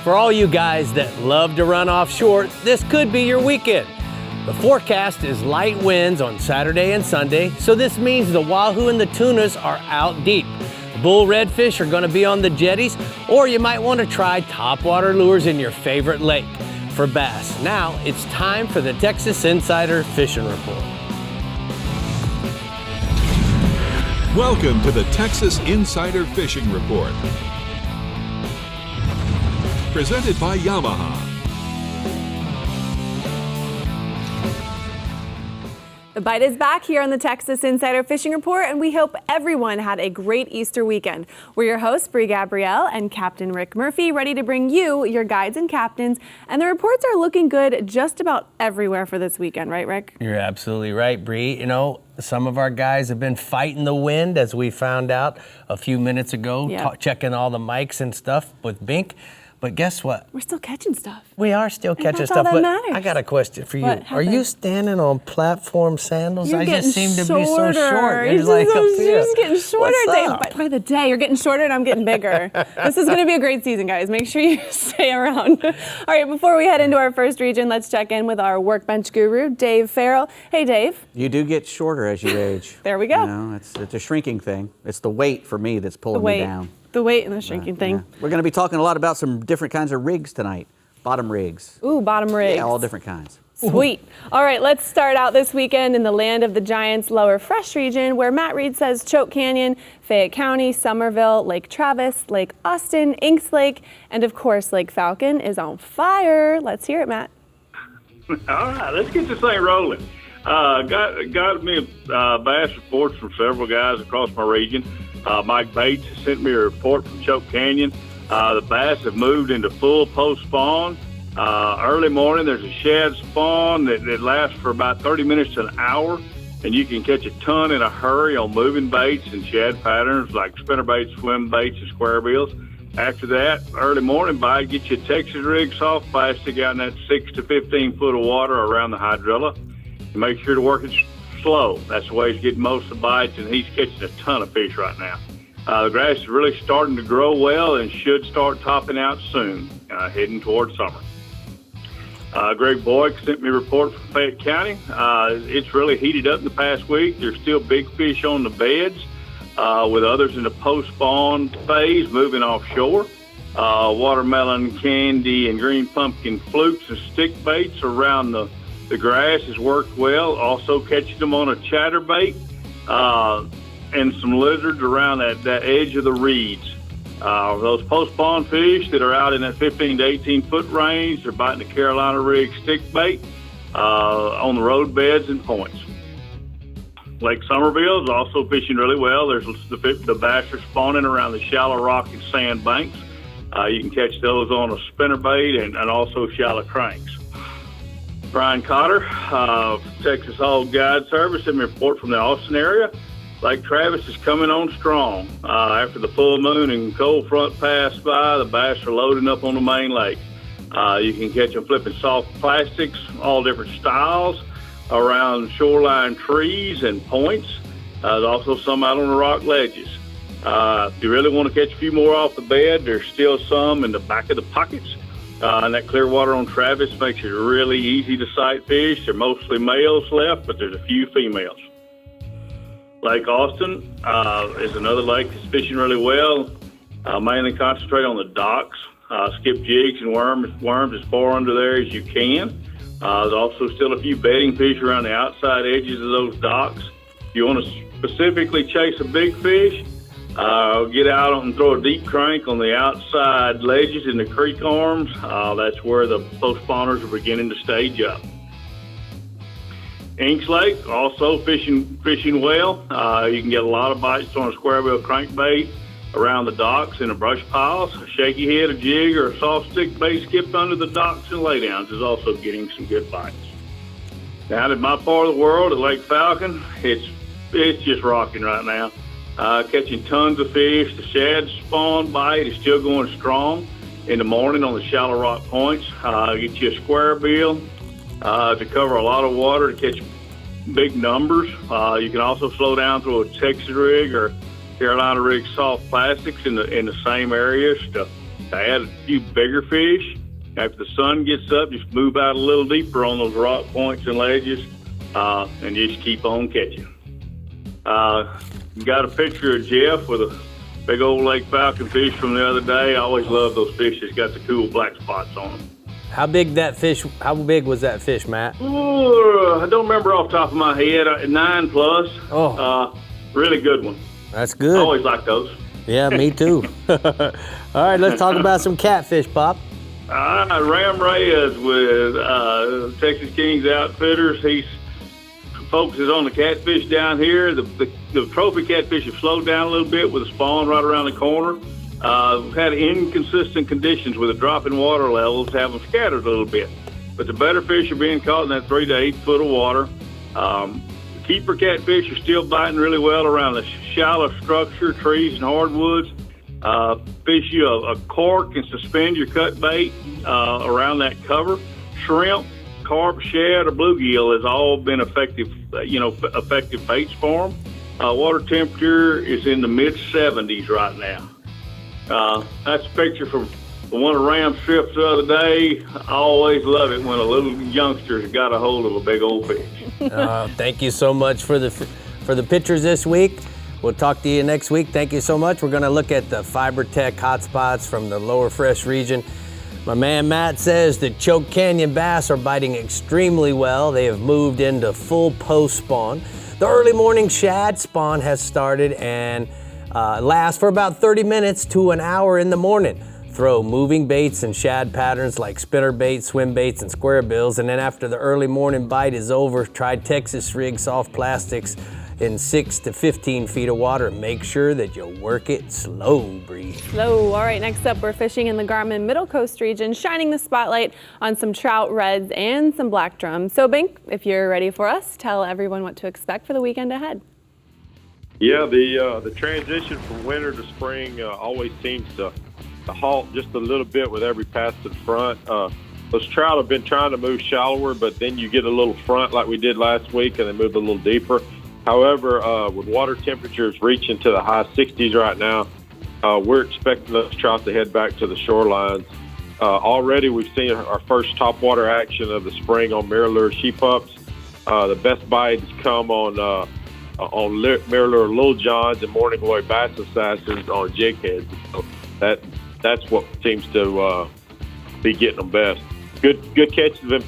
For all you guys that love to run offshore, this could be your weekend. The forecast is light winds on Saturday and Sunday, so this means the wahoo and the tunas are out deep. Bull redfish are going to be on the jetties, or you might want to try topwater lures in your favorite lake. For bass, now it's time for the Texas Insider Fishing Report. Welcome to the Texas Insider Fishing Report. Presented by Yamaha. The Bite is back here on the Texas Insider Fishing Report, and we hope everyone had a great Easter weekend. We're your hosts, Brie Gabrielle and Captain Rick Murphy, ready to bring you your guides and captains. And the reports are looking good just about everywhere for this weekend, right, Rick? You're absolutely right, Brie. You know, some of our guys have been fighting the wind, as we found out a few minutes ago, checking all the mics and stuff with Bink. But guess what? We're still catching stuff. We are still catching stuff, but I got a question for you. Are you standing on platform sandals? You're I just seem to be so short. You're like up here. You're just getting shorter by the day. You're getting shorter and I'm getting bigger. This is going to be a great season, guys. Make sure you stay around. All right, before we head into our first region, let's check in with our workbench guru, Dave Farrell. Hey, Dave. You do get shorter as you age. There we go. You know, it's a shrinking thing. It's the weight for me that's pulling me down. The weight and the shrinking thing. Yeah. We're going to be talking a lot about some different kinds of rigs tonight. Bottom rigs. Ooh, bottom rigs. Yeah, all different kinds. Sweet. All right, let's start out this weekend in the land of the Giants lower fresh region, where Matt Reed says Choke Canyon, Fayette County, Somerville, Lake Travis, Lake Austin, Inks Lake, and of course Lake Falcon is on fire. Let's hear it, Matt. All right, let's get this thing rolling. Got me bass reports from several guys across my region. Mike Bates sent me a report from Choke Canyon. The bass have moved into full post spawn. Early morning, there's a shad spawn that lasts for about 30 minutes to an hour, and you can catch a ton in a hurry on moving baits and shad patterns like spinner baits, swim baits, and square bills. After that, early morning bite, get you a Texas rig soft plastic out in that 6 to 15 foot of water around the hydrilla. And make sure to work it slow. That's the way he's getting most of the bites, and he's catching a ton of fish right now. The grass is really starting to grow well and should start topping out soon, heading towards summer. Greg Boyd sent me a report from Fayette County. It's really heated up in the past week. There's still big fish on the beds, with others in the post-spawn phase moving offshore. Watermelon candy and green pumpkin flukes and stick baits around the grass has worked well. Also catching them on a chatterbait and some lizards around that edge of the reeds. Those post-spawn fish that are out in that 15 to 18 foot range, they're biting the Carolina rig stick bait on the road beds and points. Lake Somerville is also fishing really well. There's the bass are spawning around the shallow rock and sand banks. You can catch those on a spinnerbait and also shallow cranks. Brian Cotter, Texas Hog Guide Service, sent me a report from the Austin area. Lake Travis is coming on strong. After the full moon and cold front pass by, the bass are loading up on the main lake. You can catch them flipping soft plastics, all different styles, around shoreline trees and points. There's also some out on the rock ledges. If you really want to catch a few more off the bed, there's still some in the back of the pockets. And that clear water on Travis makes it really easy to sight fish. They're mostly males left, but there's a few females. Lake Austin is another lake that's fishing really well. Mainly concentrate on the docks. Skip jigs and worms as far under there as you can. There's also still a few bedding fish around the outside edges of those docks. If you want to specifically chase a big fish, get out and throw a deep crank on the outside ledges in the creek arms. That's where the post-spawners are beginning to stage up. Inks Lake, also fishing well. You can get a lot of bites on a square bill crankbait around the docks in the brush piles. A shaky head, a jig, or a soft stick bait skipped under the docks and laydowns is also getting some good bites. Down in my part of the world at Lake Falcon, it's just rocking right now. Catching tons of fish. The shad spawn bite is still going strong in the morning on the shallow rock points. Get you a square bill to cover a lot of water to catch big numbers. You can also slow down through a Texas rig or Carolina rig soft plastics in the same areas to to add a few bigger fish. After the sun gets up, just move out a little deeper on those rock points and ledges, and just keep on catching. Got a picture of Jeff with a big old lake falcon fish from the other day. I always love those fish that's got the cool black spots on them. How big was that fish, Matt? Ooh, I don't remember off the top of my head. 9 plus. Oh. Really good one. That's good. I always like those. Yeah, me too. All right, let's talk about some catfish, Pop. Ram Reyes with Texas Kings Outfitters. He focuses on the catfish down here. The trophy catfish have slowed down a little bit with the spawn right around the corner. We've had inconsistent conditions with the drop in water levels, have them scattered a little bit. But the better fish are being caught in that 3 to 8 foot of water. Keeper catfish are still biting really well around the shallow structure, trees and hardwoods. Fish you a cork and suspend your cut bait around that cover. Shrimp, carp, shad, or bluegill has all been effective baits for them. Water temperature is in the mid-70s right now. That's a picture from one of Ram's trips the other day. I always love it when a little youngster's got a hold of a big old fish. Thank you so much for the pictures this week. We'll talk to you next week. Thank you so much. We're going to look at the FiberTech hotspots from the lower fresh region. My man Matt says the Choke Canyon bass are biting extremely well. They have moved into full post spawn. The early morning shad spawn has started and lasts for about 30 minutes to an hour in the morning. Throw moving baits and shad patterns like spinner baits, swim baits, and square bills. And then after the early morning bite is over, try Texas rig soft plastics in 6 to 15 feet of water. Make sure that you work it slow, Brie. Slow. All right, next up, we're fishing in the Garmin Middle Coast region, shining the spotlight on some trout reds and some black drum. So, Bink, if you're ready for us, tell everyone what to expect for the weekend ahead. Yeah, the transition from winter to spring always seems to halt just a little bit with every pass to the front. Those trout have been trying to move shallower, but then you get a little front like we did last week, and they move a little deeper. However, with water temperatures reaching to the high 60s right now, we're expecting those trout to head back to the shorelines. Already we've seen our first topwater action of the spring on Mirror sheep pups. The best bites come on Mirror Little Johns and Morning Glory Bass Assassins on jig heads. So that's what seems to be getting them best. Good catches have been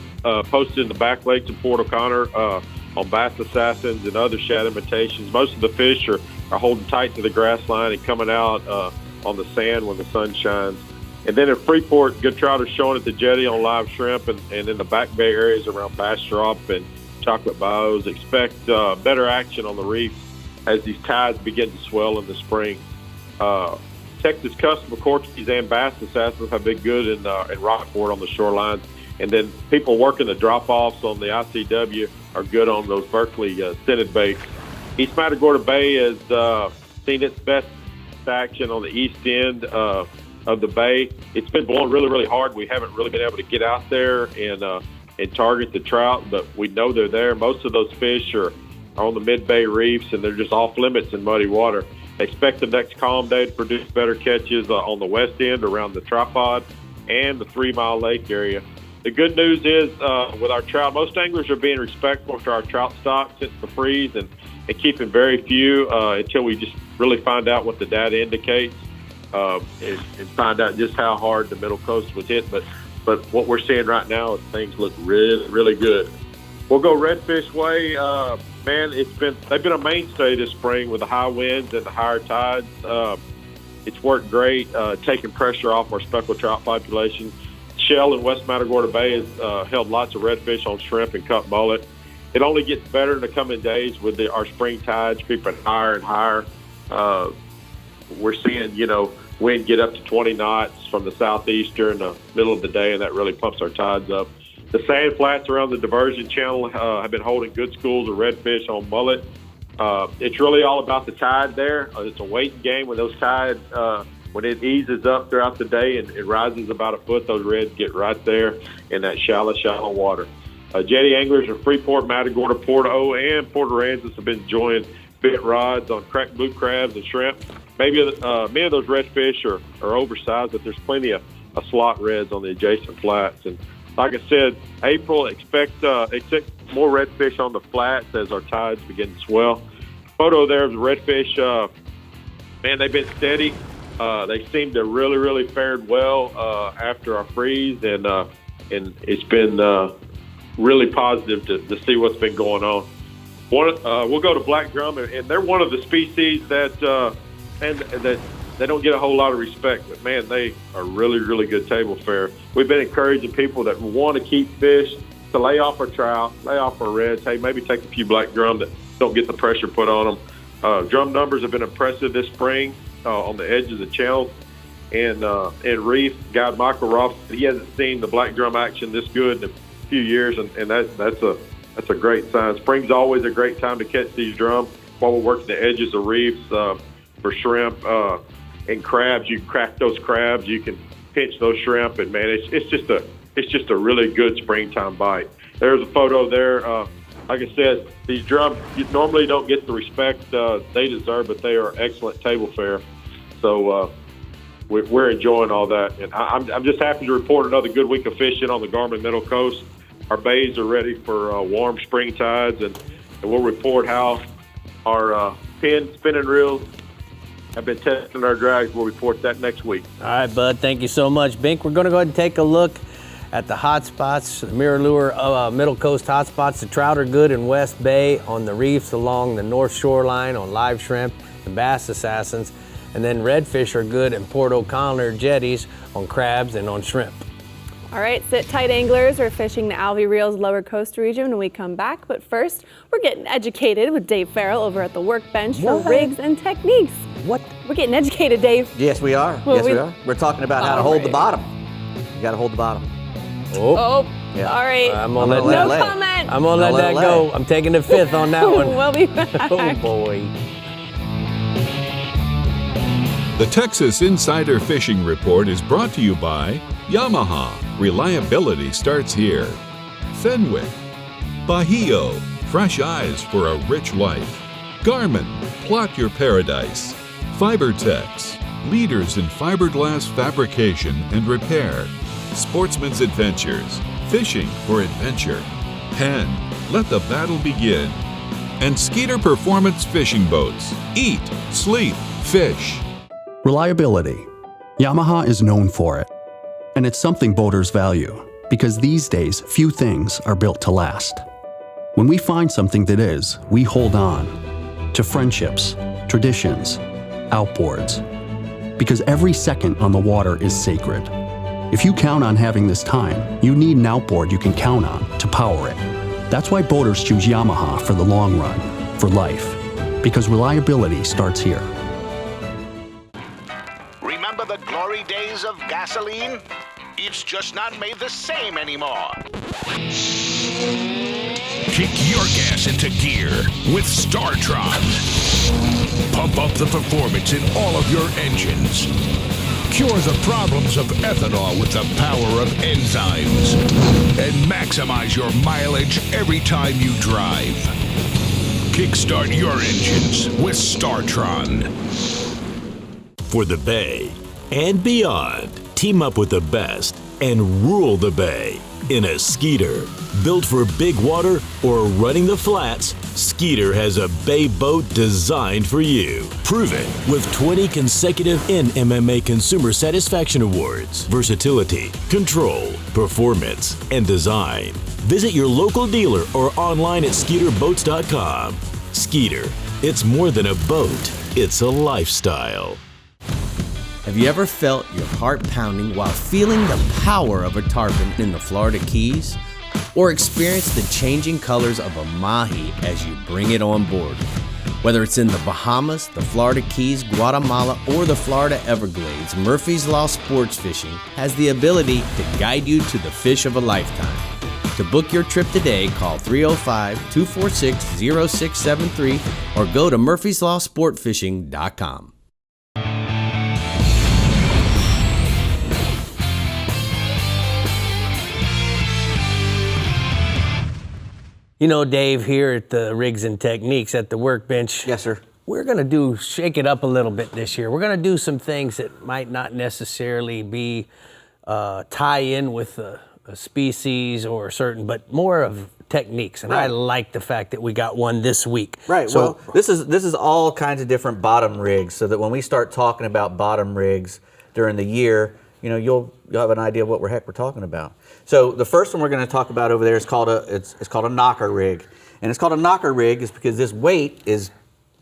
posted in the back lakes of Port O'Connor on Bass Assassins and other shad imitations. Most of the fish are holding tight to the grass line and coming out on the sand when the sun shines. And then at Freeport, good trout are showing at the jetty on live shrimp and in the back bay areas around bass drop and chocolate bows. Expect better action on the reefs as these tides begin to swell in the spring. Texas custom of Corkies and Bass Assassins have been good in Rockport on the shorelines. And then people working the drop-offs on the ICW are good on those Berkeley scented baits. East Matagorda Bay has seen its best action on the east end of the bay. It's been blowing really, really hard. We haven't really been able to get out there and target the trout, but we know they're there. Most of those fish are on the mid-bay reefs, and they're just off limits in muddy water. Expect the next calm day to produce better catches on the west end around the tripod and the 3 Mile Lake area. The good news is with our trout, most anglers are being respectful to our trout stock since the freeze and keeping very few until we just really find out what the data indicates and find out just how hard the Middle Coast was hit. But what we're seeing right now is things look really, really good. We'll go redfish way. Man, they've been a mainstay this spring with the high winds and the higher tides. It's worked great, taking pressure off our speckled trout population. Shell in West Matagorda Bay has held lots of redfish on shrimp and cut mullet. It only gets better in the coming days with our spring tides creeping higher and higher. We're seeing, wind get up to 20 knots from the southeast during the middle of the day, and that really pumps our tides up. The sand flats around the diversion channel have been holding good schools of redfish on mullet. It's really all about the tide there. It's a waiting game when those tides, when it eases up throughout the day and it rises about a foot, those reds get right there in that shallow water. Jetty anglers in Freeport, Matagorda, Port O, and Port Aransas have been enjoying bit rods on cracked blue crabs and shrimp. Maybe many of those redfish are oversized, but there's plenty of slot reds on the adjacent flats. And like I said, April, expect more redfish on the flats as our tides begin to swell. Photo there of the redfish, man, they've been steady. They seem to really fared well after our freeze, and it's been really positive to see what's been going on. We'll go to black drum, and they're one of the species that they don't get a whole lot of respect, but man, they are really good table fare. We've been encouraging people that want to keep fish to lay off our trout, lay off our reds. Hey, maybe take a few black drum that don't get the pressure put on them. Drum numbers have been impressive this spring on the edges of channels and reef. Guide Michael Ross, he hasn't seen the black drum action this good in a few years, and that's a great sign. Spring's always a great time to catch these drums while we're working the edges of reefs for shrimp and crabs. You crack those crabs, you can pinch those shrimp, and man, it's just a really good springtime bite. There's a photo there. Like I said, these drums you normally don't get the respect they deserve, but they are excellent table fare. So we're enjoying all that, and I'm just happy to report another good week of fishing on the Garmin Middle Coast. Our bays are ready for warm spring tides, and we'll report how our pin spinning reels have been testing our drags. We'll report that next week. All right, bud. Thank you so much, Bink. We're going to go ahead and take a look at the hot spots, the Mirror Lure Middle Coast hot spots. The trout are good in West Bay, on the reefs along the north shoreline, on live shrimp and bass assassins. And then redfish are good in Port O'Connor jetties, on crabs and on shrimp. All right, sit tight, anglers. We're fishing the ALVEY Reels Lower Coast region when we come back. But first, we're getting educated with Dave Farrell over at the workbench for rigs and techniques. What? We're getting educated, Dave. Yes, we are. Well, yes, we are. We're talking about how to hold the bottom. You got to hold the bottom. Oh, Yeah. all right. I'm going to let that No comment. I'm going to let that go. I'm taking the fifth on that one. We'll be back. Oh, boy. The Texas Insider Fishing Report is brought to you by Yamaha. Reliability starts here. Fenwick. Bajío. Fresh eyes for a rich life. Garmin. Plot your paradise. Fibertex. Leaders in fiberglass fabrication and repair. Sportsman's Adventures. Fishing for adventure. Penn. Let the battle begin. And Skeeter Performance Fishing Boats. Eat, sleep, fish. Reliability. Yamaha is known for it. And it's something boaters value, because these days, few things are built to last. When we find something that is, we hold on to friendships, traditions, outboards. Because every second on the water is sacred. If you count on having this time, you need an outboard you can count on to power it. That's why boaters choose Yamaha for the long run, for life. Because reliability starts here. Remember the glory days of gasoline? It's just not made the same anymore. Kick your gas into gear with STARTRON. Pump up the performance in all of your engines. Cure the problems of ethanol with the power of enzymes. And maximize your mileage every time you drive. Kickstart your engines with STARTRON. For the Bay and beyond, team up with the best and rule the Bay in a Skeeter. Built for big water or running the flats, Skeeter has a Bay boat designed for you. Prove it with 20 consecutive NMMA Consumer Satisfaction Awards. Versatility, control, performance, and design. Visit your local dealer or online at SkeeterBoats.com. Skeeter, it's more than a boat, it's a lifestyle. Have you ever felt your heart pounding while feeling the power of a tarpon in the Florida Keys? Or experienced the changing colors of a mahi as you bring it on board? Whether it's in the Bahamas, the Florida Keys, Guatemala, or the Florida Everglades, Murphy's Law Sports Fishing has the ability to guide you to the fish of a lifetime. To book your trip today, call 305-246-0673 or go to murphyslawsportfishing.com. You know, Dave, here at the Rigs and Techniques at the workbench. Yes, sir. We're going to shake it up a little bit this year. We're going to do some things that might not necessarily be tie in with a species or certain, but more of techniques. And I like the fact that we got one this week. Right. So, well, this is all kinds of different bottom rigs, so that when we start talking about bottom rigs during the year, you know, you'll have an idea of what we're talking about. So the first one we're going to talk about over there is called a knocker rig, and it's called a knocker rig is because this weight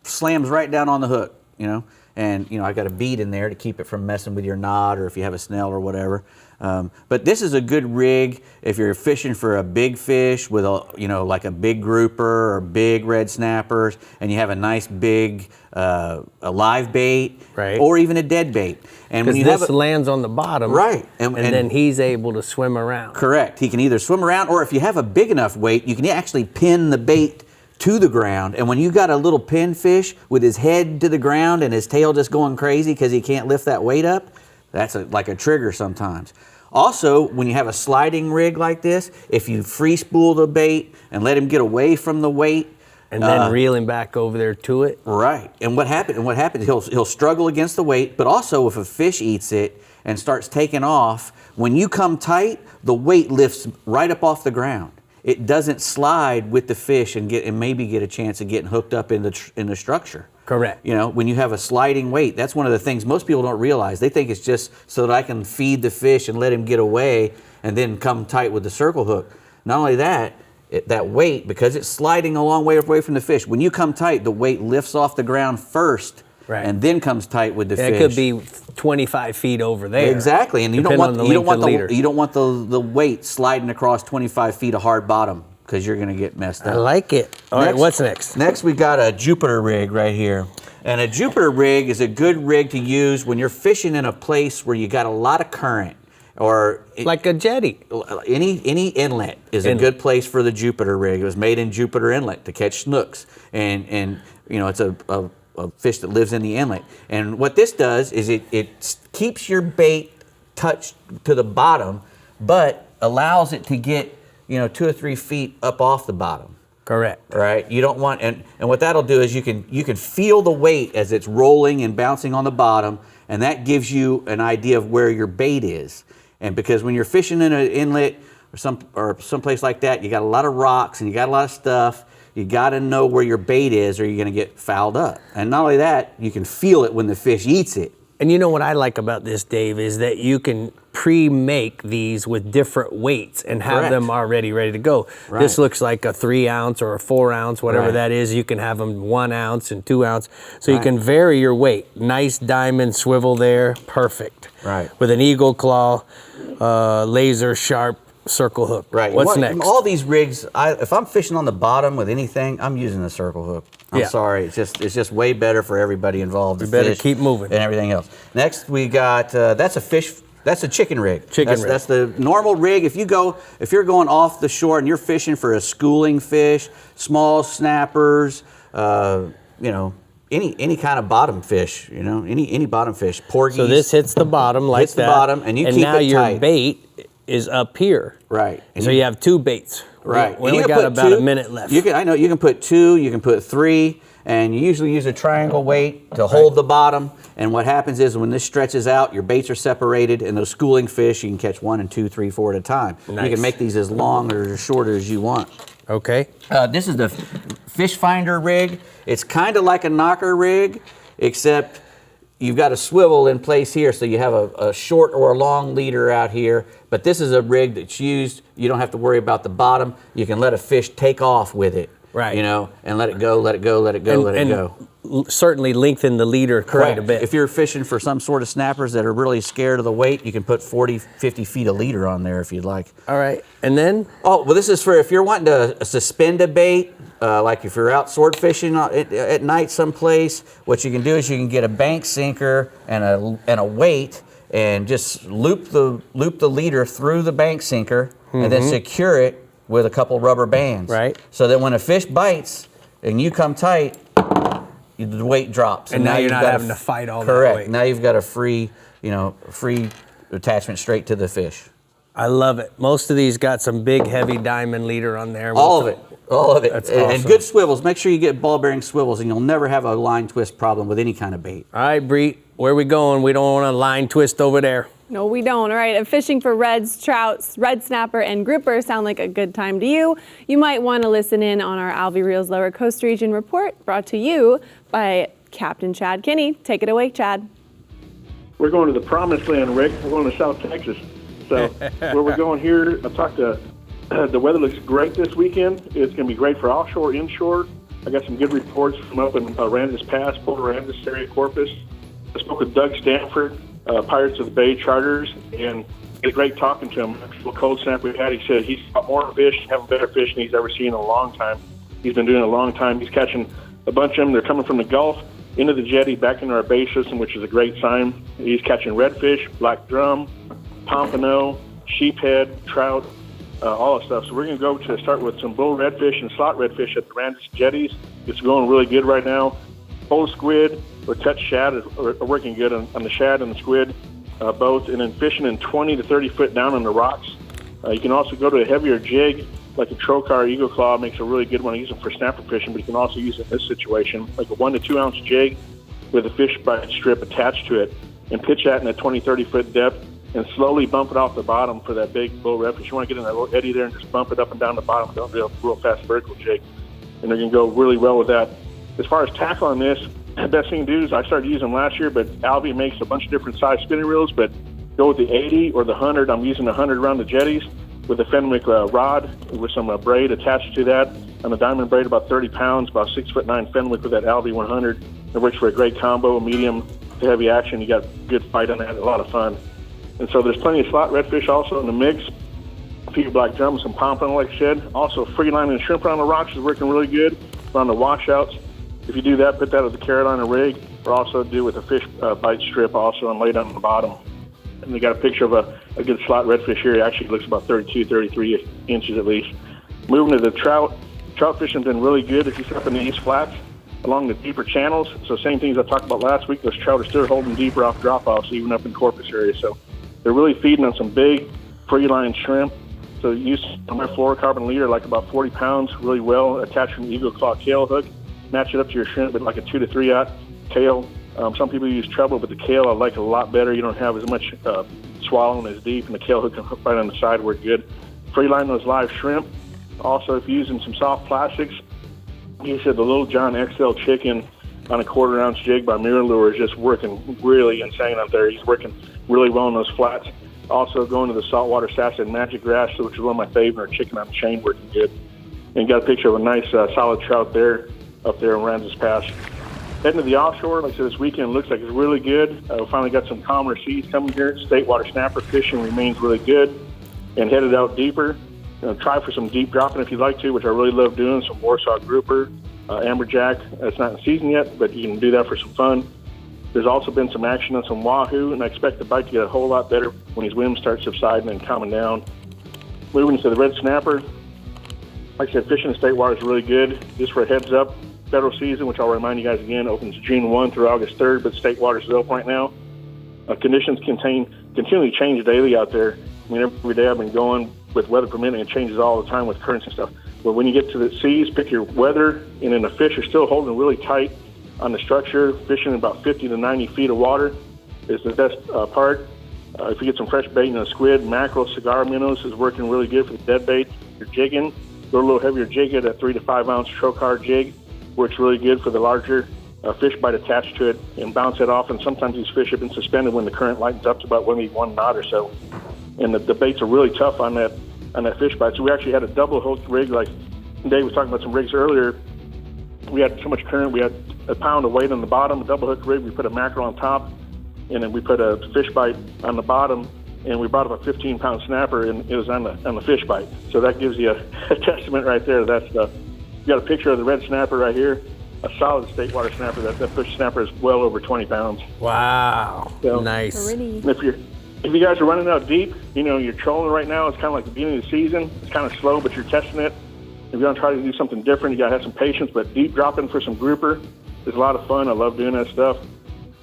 slams right down on the hook, you know, and you know I got a bead in there to keep it from messing with your knot or if you have a snell or whatever. But this is a good rig if you're fishing for a big fish with like a big grouper or big red snappers, and you have a nice big a live bait, right, or even a dead bait. And when this lands on the bottom, right, and then he's able to swim around. Correct. He can either swim around, or if you have a big enough weight, you can actually pin the bait to the ground. And when you got a little pinfish with his head to the ground and his tail just going crazy because he can't lift that weight up, that's like a trigger sometimes. Also, when you have a sliding rig like this, if you free spool the bait and let him get away from the weight, and then reel him back over there to it. Right. And what happens? He'll struggle against the weight, but also if a fish eats it and starts taking off, when you come tight, the weight lifts right up off the ground. It doesn't slide with the fish and maybe get a chance of getting hooked up in the structure. Correct. You know, when you have a sliding weight, that's one of the things most people don't realize. They think it's just so that I can feed the fish and let him get away and then come tight with the circle hook. Not only that, that weight, because it's sliding a long way away from the fish, when you come tight, the weight lifts off the ground first, right, and then comes tight with the fish. It could be 25 feet over there. Exactly, and you don't want the weight sliding across 25 feet of hard bottom, because you're going to get messed up. I like it. All right, what's next? Next, we got a Jupiter rig right here. And a Jupiter rig is a good rig to use when you're fishing in a place where you got a lot of current. Or like a jetty. Any inlet is a good place for the Jupiter rig. It was made in Jupiter Inlet to catch snooks. And you know, it's a fish that lives in the inlet. And what this does is it keeps your bait touched to the bottom, but allows it to get, you know, 2 or 3 feet up off the bottom. Correct. Right? You don't want, and what that'll do is you can feel the weight as it's rolling and bouncing on the bottom, and that gives you an idea of where your bait is. And because when you're fishing in an inlet or someplace like that, you got a lot of rocks and you got a lot of stuff. You got to know where your bait is, or you're going to get fouled up. And not only that, you can feel it when the fish eats it. And you know what I like about this, Dave, is that you can pre-make these with different weights and have them already ready to go. Right. This looks like a 3 ounce or a 4 ounce, whatever that is. You can have them 1 ounce and 2 ounce. So you can vary your weight. Nice diamond swivel there, perfect. Right. With an eagle claw, laser sharp circle hook. Right. What's next? All these rigs, if I'm fishing on the bottom with anything, I'm using a circle hook. I'm sorry, it's just way better for everybody involved. You better keep moving. And everything else. Next, we got that's a chicken rig. That's the normal rig. If you're going off the shore and you're fishing for a schooling fish, small snappers, you know, any kind of bottom fish, you know, any bottom fish, porgies. So this hits the bottom like that. Hits the bottom, and you keep it tight. And now your bait is up here. Right. And so you have 2 baits. Right. We only got about a minute left. I know you can put 2, you can put 3, and you usually use a triangle weight to hold the bottom. And what happens is when this stretches out, your baits are separated, and those schooling fish, you can catch 1 and 2, 3, 4 at a time. Nice. You can make these as long or as short as you want. Okay. This is the fish finder rig. It's kind of like a knocker rig, except you've got a swivel in place here, so you have a short or a long leader out here. But this is a rig that's used, you don't have to worry about the bottom. You can let a fish take off with it. Right. You know, and let it go, let it go, let it go, let it go. Certainly lengthen the leader quite a bit. If you're fishing for some sort of snappers that are really scared of the weight, you can put 40, 50 feet of leader on there if you'd like. All right. And then? Oh, well, this is for if you're wanting to suspend a bait, like if you're out sword fishing at night someplace, what you can do is you can get a bank sinker and a weight and just loop the leader through the bank sinker and then secure it with a couple rubber bands. Right. So that when a fish bites and you come tight, the weight drops. And now you're not having to fight all that weight. Correct. Now you've got a free attachment straight to the fish. I love it. Most of these got some big, heavy diamond leader on there. All of it. That's And awesome. good swivels. Make sure you get ball bearing swivels, and you'll never have a line twist problem with any kind of bait. All right, Brie, where we going? We don't want a line twist over there. No, we don't. All right, if fishing for reds, trouts, red snapper, and grouper sound like a good time to you, you might want to listen in on our ALVEY Reels Lower Coast Region report, brought to you by Captain Chad Kinney. Take it away, Chad. We're going to the promised land, Rick. We're going to South Texas. So where we're going here, I talked to, the weather looks great this weekend. It's going to be great for offshore, inshore. I got some good reports from up in Aransas Pass, Port Aransas area, Corpus. I spoke with Doug Stanford, Pirates of the Bay Charters, and it's great talking to him. Actual cold snap we had, he said he's caught more fish, having better fish than he's ever seen in a long time. He's been doing it a long time. He's catching a bunch of them. They're coming from the Gulf into the jetty, back into our bay system, which is a great sign. He's catching redfish, black drum, pompano, sheephead, trout, all that stuff. So we're going to go to start with some bull redfish and slot redfish at the Aransas jetties. It's going really good right now. Whole squid or touch shad are working good on the shad and the squid, both. And then fishing in 20 to 30 foot down on the rocks. You can also go to a heavier jig, like a trocar eagle claw makes a really good one. I use them for snapper fishing, but you can also use it in this situation, like a 1 to 2 ounce jig with a fish bite strip attached to it, and pitch that in a 20, 30 foot depth and slowly bump it off the bottom for that big bull redfish. You want to get in that little eddy there and just bump it up and down the bottom. Don't do a real fast vertical jig. And they're going to go really well with that. As far as tackle on this, the best thing to do is I started using them last year, but ALVEY makes a bunch of different size spinning reels, but go with the 80 or the 100. I'm using the 100 around the jetties with a Fenwick rod with some braid attached to that. On the diamond braid, about 30 pounds, about 6'9" Fenwick with that ALVEY 100. It works for a great combo, medium to heavy action. You got a good fight on that, a lot of fun. And so there's plenty of slot redfish also in the mix. A few black drums, some pompano, like I said. Also, free line and shrimp on the rocks is working really good. On the washouts, if you do that, put that with the Carolina rig, or also do with a fish bite strip also and lay down on the bottom. And they got a picture of a good slot redfish here. It actually looks about 32, 33 inches at least. Moving to the trout. Trout fishing's been really good if you set up in the East Flats along the deeper channels. So same things I talked about last week. Those trout are still holding deeper off drop-offs, even up in Corpus area. So they're really feeding on some big free-line shrimp. So use my fluorocarbon leader, like about 40 pounds, really well, attached from the eagle claw tail hook. Match it up to your shrimp with like a 2 to 3/0 tail. Some people use treble, but the tail I like a lot better. You don't have as much swallowing as deep, and the tail hook can hook right on the side work good. Free line those live shrimp. Also, if you're using some soft plastics, you said the Little John XL chicken on a 1/4 ounce jig by Mirror is just working really insane out there. He's working really well on those flats. Also going to the saltwater sass and magic grass, which is one of my favorite, chicken on the chain working good. And got a picture of a nice solid trout there, up there in Aransas Pass. Heading to the offshore, like I said, this weekend looks like it's really good. We finally got some calmer seas coming here. State water snapper fishing remains really good. And headed out deeper. Try for some deep dropping if you'd like to, which I really love doing. Some Warsaw grouper, amberjack. It's not in season yet, but you can do that for some fun. There's also been some action on some wahoo, and I expect the bite to get a whole lot better when these winds start subsiding and calming down. Moving to the red snapper. Like I said, fishing in state water is really good. Just for a heads up, federal season, which I'll remind you guys again, opens June 1 through August 3rd, but state water is open right now. Conditions continually change daily out there. I mean, every day I've been going with weather permitting, it changes all the time with currents and stuff. But when you get to the seas, pick your weather, and then the fish are still holding really tight on the structure. Fishing about 50 to 90 feet of water is the best part. If you get some fresh bait, squid, mackerel, cigar minnows is working really good for the dead bait. You're jigging, go a little heavier jig at a 3 to 5 ounce trocar jig. Works really good for the larger fish bite attached to it, and bounce it off. And sometimes these fish have been suspended when the current lightens up to about maybe 1 knot or so. And the baits are really tough on that fish bite. So we actually had a double hooked rig. Like Dave was talking about some rigs earlier. We had so much current. We had a pound of weight on the bottom, a double hooked rig. We put a mackerel on top, and then we put a fish bite on the bottom. And we brought up a 15-pound snapper, and it was on the fish bite. So that gives you a testament right there. That's the. You got a picture of the red snapper right here, a solid state water snapper. That fish snapper is well over 20 pounds. Wow, so, nice. If you guys are running out deep, you're trolling right now. It's kind of like the beginning of the season. It's kind of slow, but you're testing it. If you're going to try to do something different, you got to have some patience. But deep dropping for some grouper is a lot of fun. I love doing that stuff.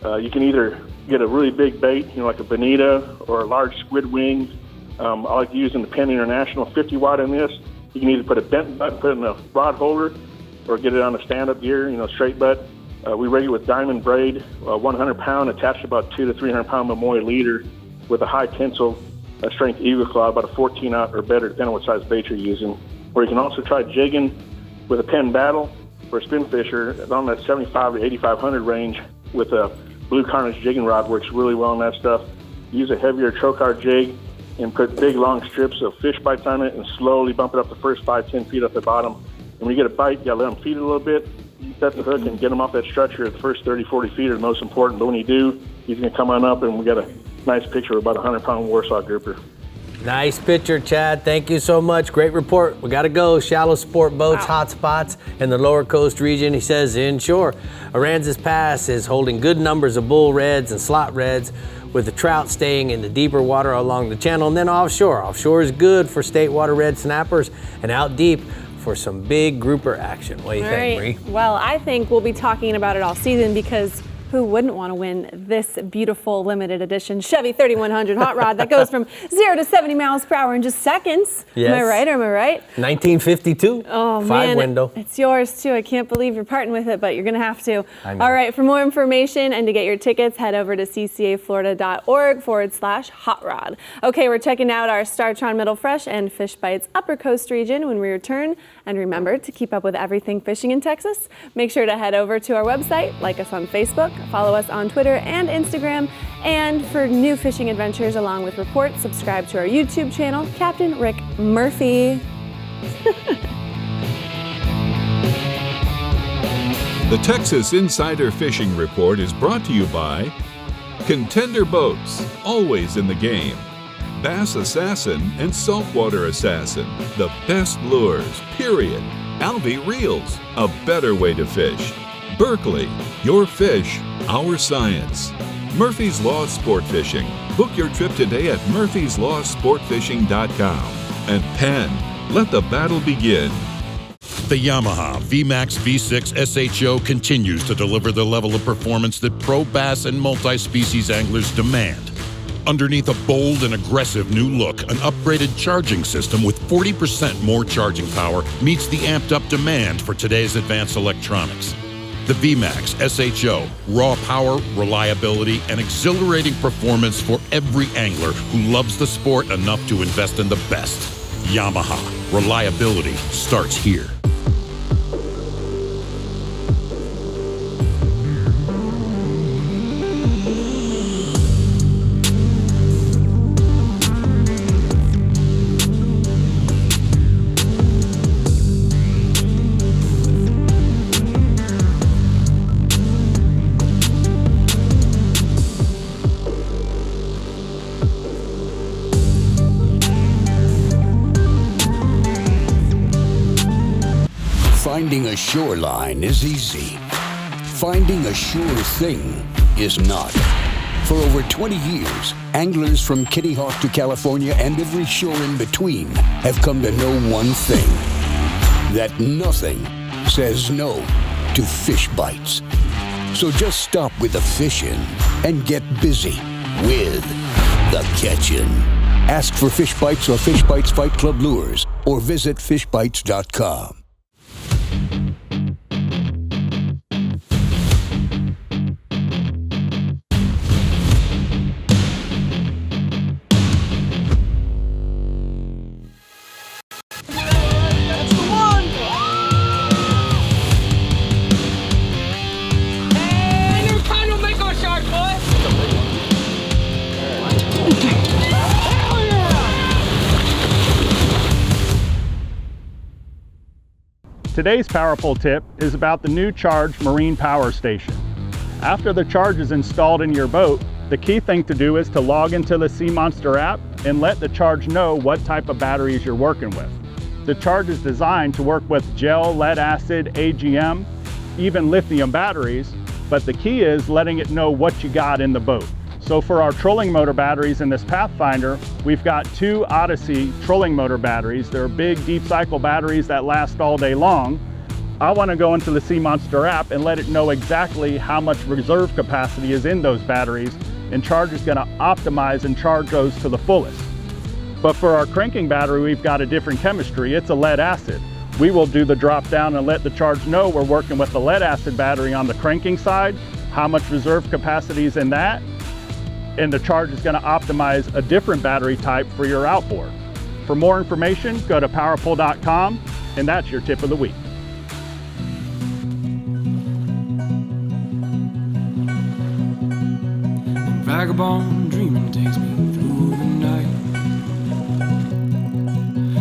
You can either get a really big bait, like a bonita or a large squid wing, I like using the Penn International 50 watt in this. You can either put a bent butt, put it in a rod holder, or get it on a stand-up gear, straight butt. We rig it with diamond braid, 100 pound, attached to about 200 to 300 pound Memoy leader with a high tensile strength Eagle Claw, about a 14 out or better, depending on what size bait you're using. Or you can also try jigging with a Penn Battle or a spin fisher on that 75 to 8500 range with a blue Carnage jigging rod. Works really well on that stuff. Use a heavier trocar jig and put big long strips of fish bites on it and slowly bump it up the first 5-10 feet up the bottom. And when you get a bite, you gotta let them feed it a little bit. You set the hook and get them off that structure. The first 30-40 feet are the most important, but when you do, he's gonna come on up and we got a nice picture of about a 100-pound Warsaw grouper. Nice picture, Chad. Thank you so much. Great report. We got to go. Shallow sport boats, hot spots in the lower coast region. He says inshore. Aransas Pass is holding good numbers of bull reds and slot reds, with the trout staying in the deeper water along the channel. And then offshore. Offshore is good for state water red snappers, and out deep for some big grouper action. What do you think, Brie? Well, I think we'll be talking about it all season, because who wouldn't want to win this beautiful limited edition Chevy 3100 hot rod that goes from 0 to 70 miles per hour in just seconds? Yes. Am I right or am I right? 1952. Oh, 5 man, window. It's yours too. I can't believe you're parting with it, but you're going to have to. I know. All right, for more information and to get your tickets, head over to ccaflorida.org/hot rod. Okay, we're checking out our STARTRON Middle Fresh and Fish Bites Upper Coast region when we return. And remember, to keep up with everything fishing in Texas, make sure to head over to our website, like us on Facebook, follow us on Twitter and Instagram, and for new fishing adventures along with reports, subscribe to our YouTube channel, Captain Rick Murphy. The Texas Insider Fishing Report is brought to you by Contender Boats, always in the game. Bass Assassin and Saltwater Assassin, the best lures, period. ALVEY Reels, a better way to fish. Berkeley, your fish, our science. Murphy's Law Sport Fishing. Book your trip today at murphyslawsportfishing.com. And Penn, let the battle begin. The Yamaha VMAX V6 SHO continues to deliver the level of performance that pro bass and multi-species anglers demand. Underneath a bold and aggressive new look, an upgraded charging system with 40% more charging power meets the amped-up demand for today's advanced electronics. The VMAX SHO, raw power, reliability, and exhilarating performance for every angler who loves the sport enough to invest in the best. Yamaha, reliability starts here. Finding a shoreline is easy. Finding a sure thing is not. For over 20 years, anglers from Kitty Hawk to California and every shore in between have come to know one thing: that nothing says no to fish bites. So just stop with the fishing and get busy with the catching. Ask for Fish Bites or Fish Bites Fight Club lures, or visit fishbites.com. Today's Power Pull tip is about the new Charge Marine Power Station. After the Charge is installed in your boat, the key thing to do is to log into the Sea Monster app and let the Charge know what type of batteries you're working with. The Charge is designed to work with gel, lead acid, AGM, even lithium batteries, but the key is letting it know what you got in the boat. So for our trolling motor batteries in this Pathfinder, we've got 2 Odyssey trolling motor batteries. They're big, deep cycle batteries that last all day long. I want to go into the Sea Monster app and let it know exactly how much reserve capacity is in those batteries, and Charge is going to optimize and charge those to the fullest. But for our cranking battery, we've got a different chemistry. It's a lead acid. We will do the drop down and let the charge know we're working with the lead acid battery on the cranking side, how much reserve capacity is in that, and the charge is going to optimize a different battery type for your outboard. For more information, go to powerpull.com, and that's your tip of the week. Vagabond dreaming takes me through the night,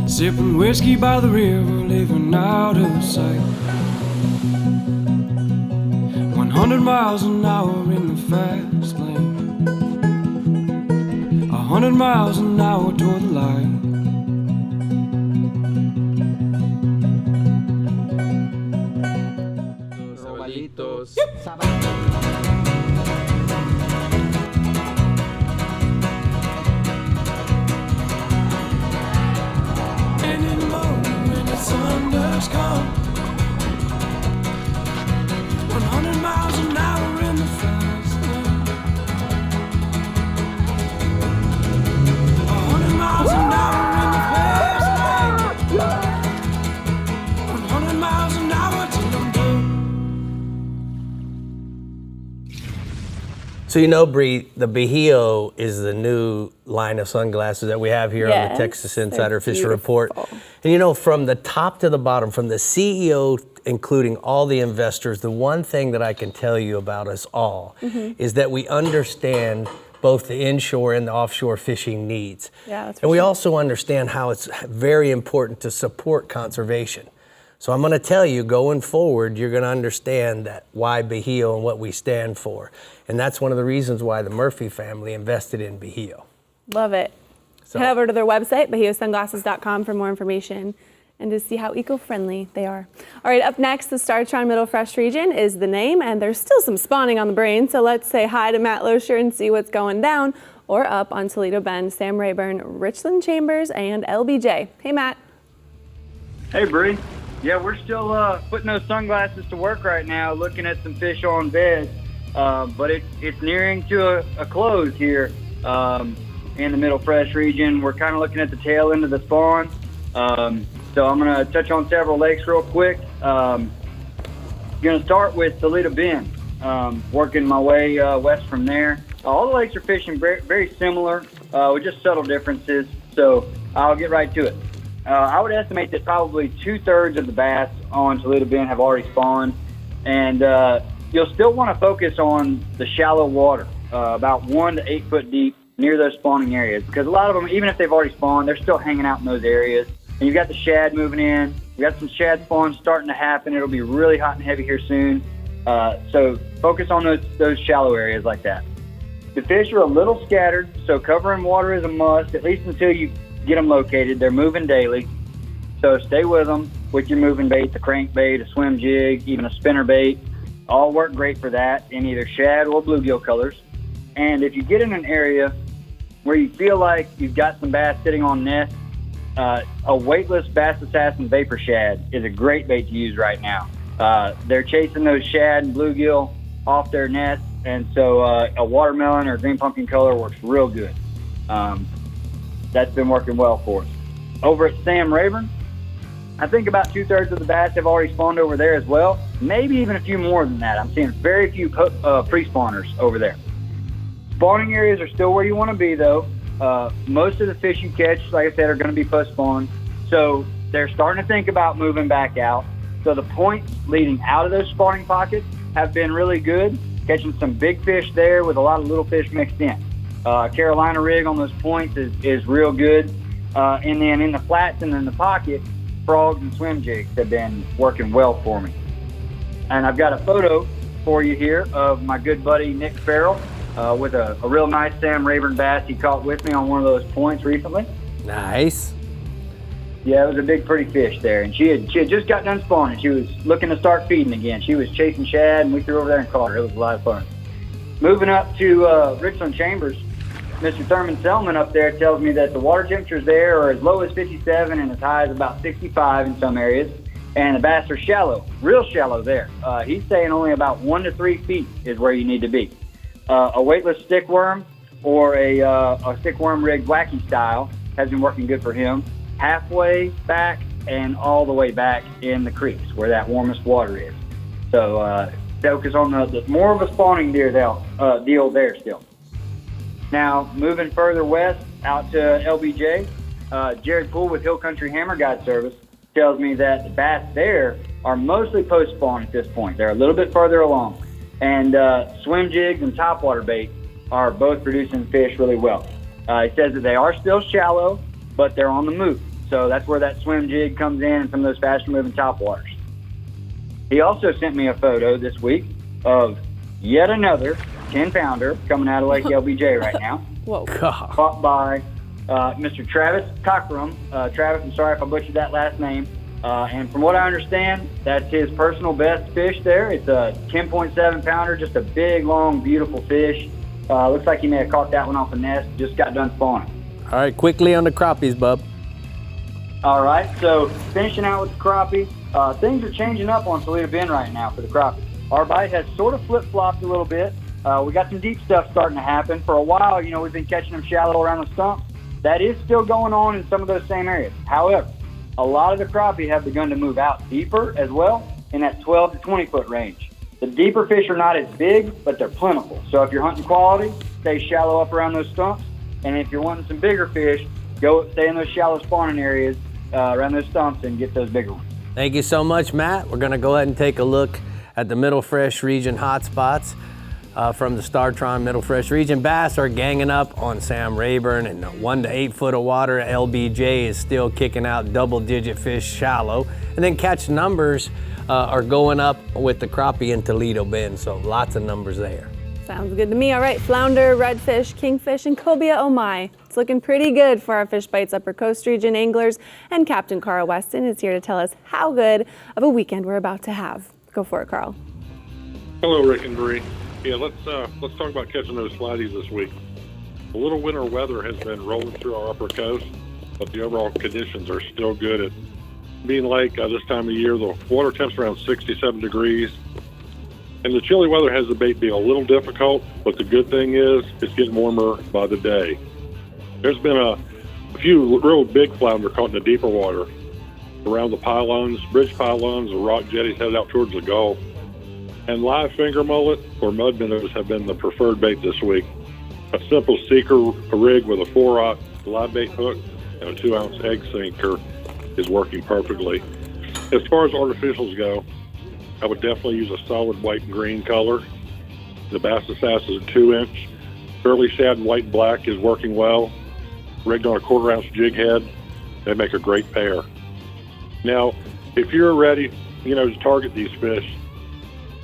sipping whiskey by the river, living out of sight. 100 miles an hour in the fast lane, 100 miles an hour toward the light. And in the morning when the sun does come, 100 miles an hour in the fast lane, 100 miles an hour in the fast lane, 100 miles an hour till I'm done. So you know, Brie, the Bahio is the new line of sunglasses that we have here on the Texas Insider Fishing Report. And you know, from the top to the bottom, from the CEO, including all the investors, the one thing that I can tell you about us all is that we understand both the inshore and the offshore fishing needs. Yeah, that's and we also understand how it's very important to support conservation. So I'm going to tell you, going forward, you're going to understand that why Bahio and what we stand for. And that's one of the reasons why the Murphy family invested in Bahio. Love it. So, head over to their website, bahiosunglasses.com, for more information and to see how eco-friendly they are. All right, up next, the STARTRON Middle Fresh region is the name, and there's still some spawning on the brain, so let's say hi to Matt Loescher and see what's going down or up on Toledo Bend, Sam Rayburn, Richland Chambers, and LBJ. Hey, Matt. Hey, Brie. Yeah, we're still putting those sunglasses to work right now, looking at some fish on bed, but it's nearing to a close here in the Middle Fresh region. We're kind of looking at the tail end of the spawn, so I'm going to touch on several lakes real quick. Going to start with Toledo Bend, working my way west from there. All the lakes are fishing very, very similar, with just subtle differences, so I'll get right to it. I would estimate that probably 2/3 of the bass on Toledo Bend have already spawned, and you'll still want to focus on the shallow water, about 1 to 8 foot deep near those spawning areas, because a lot of them, even if they've already spawned, they're still hanging out in those areas. And you've got the shad moving in. We've got some shad spawns starting to happen. It'll be really hot and heavy here soon, so focus on those shallow areas like that. The fish are a little scattered, so covering water is a must, at least until you get them located. They're moving daily, so stay with them with your moving bait, the crankbait, a swim jig, even a spinner bait. All work great for that in either shad or bluegill colors. And if you get in an area where you feel like you've got some bass sitting on nests, a weightless Bass Assassin Vapor Shad is a great bait to use right now. They're chasing those shad and bluegill off their nests, and so a watermelon or green pumpkin color works real good. That's been working well for us. Over at Sam Rayburn, I think about 2/3 of the bass have already spawned over there as well. Maybe even a few more than that. I'm seeing very few pre-spawners over there. Spawning areas are still where you want to be, though. Most of the fish you catch, like I said, are going to be post-spawn. So they're starting to think about moving back out. So the points leading out of those spawning pockets have been really good, catching some big fish there with a lot of little fish mixed in. Carolina rig on those points is real good. And then in the flats and in the pocket, frogs and swim jigs have been working well for me. And I've got a photo for you here of my good buddy Nick Farrell with a real nice Sam Rayburn bass he caught with me on one of those points recently. Nice. Yeah, it was a big, pretty fish there. And she had just got done spawning. She was looking to start feeding again. She was chasing shad, and we threw over there and caught her. It was a lot of fun. Moving up to Richland Chambers, Mr. Thurman Selman up there tells me that the water temperatures there are as low as 57 and as high as about 65 in some areas, and the bass are shallow, real shallow there. He's saying only about 1 to 3 feet is where you need to be. A weightless stickworm or a stickworm rigged wacky style has been working good for him, halfway back and all the way back in the creeks where that warmest water is. So focus on the more of a spawning deal there still. Now, moving further west out to LBJ, Jared Poole with Hill Country Hammer Guide Service tells me that the bass there are mostly post-spawn at this point. They're a little bit further along. And swim jigs and topwater bait are both producing fish really well. He says that they are still shallow, but they're on the move. So that's where that swim jig comes in and some of those faster-moving topwaters. He also sent me a photo this week of yet another 10-pounder coming out of Lake LBJ right now. Whoa. Caught by Mr. Travis Cockrum. Travis, I'm sorry if I butchered that last name. And from what I understand, that's his personal best fish there. It's a 10.7 pounder, just a big, long, beautiful fish. Looks like he may have caught that one off a nest, just got done spawning. All right, quickly on the crappies, bub. All right, so finishing out with the crappie. Things are changing up on Toledo Bend right now for the crappie. Our bite has sort of flip-flopped a little bit. We got some deep stuff starting to happen. For a while, we've been catching them shallow around the stumps. That is still going on in some of those same areas. However, a lot of the crappie have begun to move out deeper as well in that 12 to 20 foot range. The deeper fish are not as big, but they're plentiful. So if you're hunting quality, stay shallow up around those stumps. And if you're wanting some bigger fish, stay in those shallow spawning areas around those stumps and get those bigger ones. Thank you so much, Matt. We're going to go ahead and take a look at the Middle Fresh Region hotspots from the STARTRON Middle Fresh Region. Bass are ganging up on Sam Rayburn, and 1 to 8 foot of water. LBJ is still kicking out double-digit fish shallow. And then catch numbers are going up with the crappie in Toledo Bend, so lots of numbers there. Sounds good to me. All right, flounder, redfish, kingfish, and cobia, oh my. It's looking pretty good for our Fish Bites Upper Coast Region anglers, and Captain Carl Weston is here to tell us how good of a weekend we're about to have. Go for it, Carl. Hello, Rick and Brie. Yeah, let's talk about catching those flatties this week. A little winter weather has been rolling through our upper coast, but the overall conditions are still good. At Bean Lake this time of year, the water temp's around 67 degrees. And the chilly weather has the bait being a little difficult, but the good thing is it's getting warmer by the day. There's been a few real big flounder caught in the deeper water around the pylons, bridge pylons, the rock jetties headed out towards the Gulf. And live finger mullet or mud minnows have been the preferred bait this week. A simple seeker rig with a 4-aught live bait hook and a 2-ounce egg sinker is working perfectly. As far as artificials go, I would definitely use a solid white and green color. The Bass Assassin is a 2-inch. Curly shad and white and black is working well. Rigged on a 1/4-ounce jig head, they make a great pair. Now, if you're ready, to target these fish,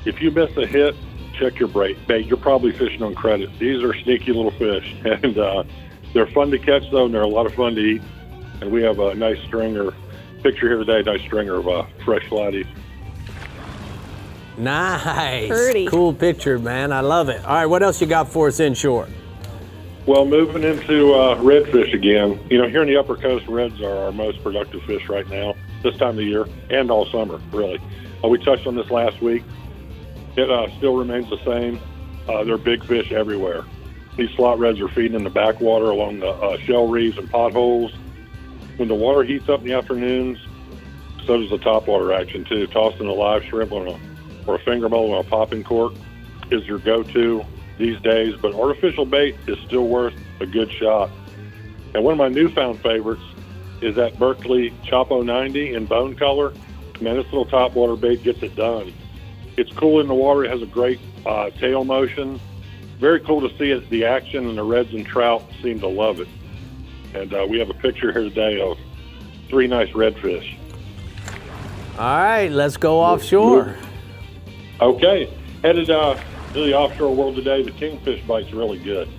if you miss a hit, check your bait. You're probably fishing on credit. These are sneaky little fish, and they're fun to catch, though, and they're a lot of fun to eat. And we have a nice stringer, picture here today, nice stringer of fresh flatties. Nice. Pretty. Cool picture, man. I love it. All right, what else you got for us inshore? Well, moving into redfish again. Here in the upper coast, reds are our most productive fish right now, this time of year, and all summer, really. We touched on this last week. It still remains the same. They're big fish everywhere. These slot reds are feeding in the backwater along the shell reefs and potholes. When the water heats up in the afternoons, so does the topwater action, too. Tossing a live shrimp or a finger mullet on a popping cork is your go-to these days, but artificial bait is still worth a good shot. And one of my newfound favorites is that Berkeley Chopo 90 in bone color. Man, this little topwater bait gets it done. It's cool in the water. It has a great tail motion. Very cool to see it, the action, and the reds and trout seem to love it. And we have a picture here today of 3 nice redfish. All right, let's go offshore. Okay, headed to the offshore world today. The kingfish bite's really good.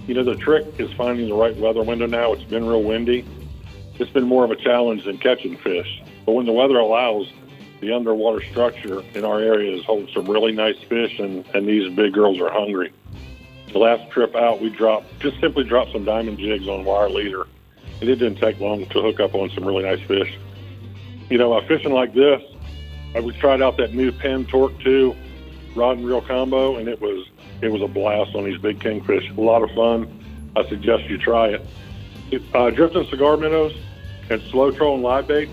The trick is finding the right weather window now. It's been real windy. It's been more of a challenge than catching fish. But when the weather allows, the underwater structure in our area is holding some really nice fish, and these big girls are hungry. The last trip out, we simply dropped some diamond jigs on wire leader, and it didn't take long to hook up on some really nice fish. Fishing like this, we tried out that new Penn Torque 2 rod and reel combo, and it was a blast on these big kingfish. A lot of fun. I suggest you try it. Drifting cigar minnows and slow trolling live baits